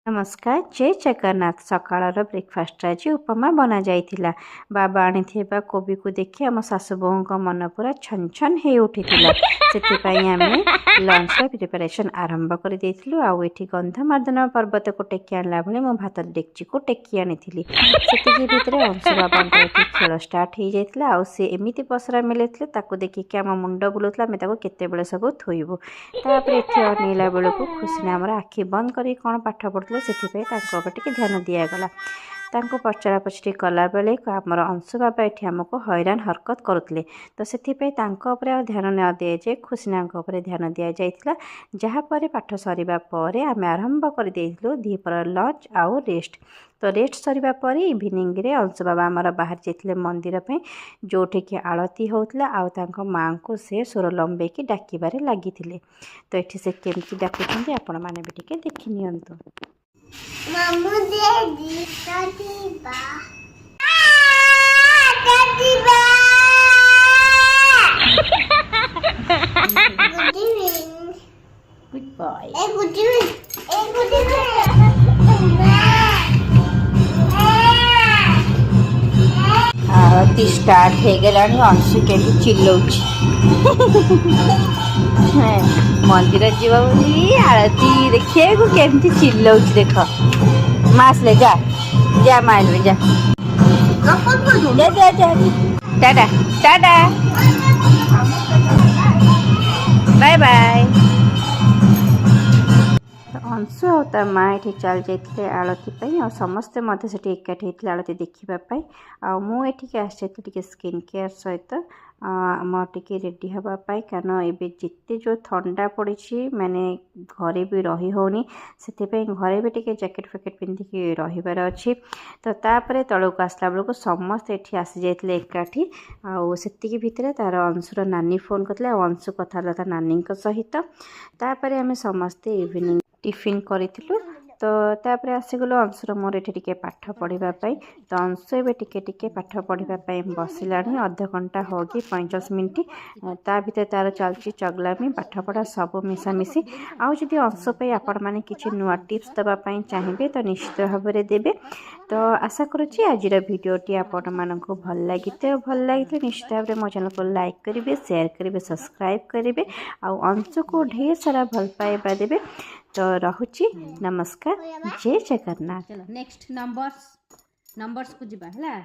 नमस्कार जय जगन्नाथ सकाळ ब्रेकफास्ट आज उपमा बना जाइथिला। बाबा आनी कोबी को देखि आम सासु बोह मन पूरा छन छन हो उठी से आमे लंच प्रिपरेशन आरंभ कर देथिलु। आउ एठी गंधमार्दन पर्वत को टेकी आनला भले मो भात डेक्ची को टेकी आनी सेतिकी भितरे अंशु बाबा खेल स्टार्ट हो जाइथिला। आउ से एमिति पसरा मिलेथिले ताको देखिक आम मुंड बुलाउथला आमे ताको केतेबेले सब थोइबु। तापर एठी अनेला बेलको खुशी आमर आखि बंद करी कौन पाठ पढ़ुले से टे ध्यान दिगला। पचरा पचरी कला बेले आमर अंशु बाबा ये आमको हैरान हरकत करुले तो से ध्यान न दि जाए खुशना ध्यान दि जाइथिला। जहाँपर पाठ सरिबा परे आमे आरंभ कर देइथिलु दीपर लंच आउ रेस्ट। तो रेस्ट सरिबा परे इवनिंग रे अंशु बाबा आमर बाहर जाइथिले मंदिर पे जोठी कि आलती होउतला आउ तांको मां को से सुर लंबेकी डाकिबारे लागिथिले। तो एठी से केमती डाकुछन्ती आपण माने भी टिके देखि नियंतु। मामू दे दादी बा दादी बा good evening good boy a good evening a good evening Aarti start हो गलानी अंशु के चिल्लौची मंदिर जीवा बोली आरती देखिए केमती चिल्लौची देख मास ले जा जा माइल में जा जा जा जा tata tata bye bye. Anshu और ता माँ ये चल जाते आलती और समस्ते से एकाठी होते आलती देखापी आठिक आसती स्किन केयर सहित आम टे रेडी हाँपाई कारण एवं जिते जो ठंडा पड़ी माने घरे भी रही होनी से घरे भी टे जैकेट फैकेट पिंधिकी रहीबार अच्छी। तो तापर तलक आसला बेलू समस्ते ये आसी जाते एकाठी आती भितर तार अंशुर नानी फोन करते अंशु कथा था नानी सहित तापर आम समस्ते इवनिंग टिफिन करूँ। तो तापर आसीगलु अंशुर मोर ये पाठ पढ़ापी तो अंशु एवं टिके पाठ पढ़ापी बसला अध घंटा हो कि 45 मिनट ता भीतर तार चलती चगलामी पाठ पढ़ा सब मिसामिशी आदि अंशु आपण मैंने किसी नुआ टिप्स देवाई चाहिए तो निश्चित भाव में देवे। तो आशा करुँची आज भिडियोटी आपण मानक भल लगी निश्चित भाव में मो चैनल को लाइक करेंगे शेयर करेंगे सब्सक्राइब करेंगे अंशु को ढेर सारा भल पाइबा देवे। तो रहुची नमस्कार जय जगन्नाथ। चलो नेक्स्ट नंबर्स को जीवा है।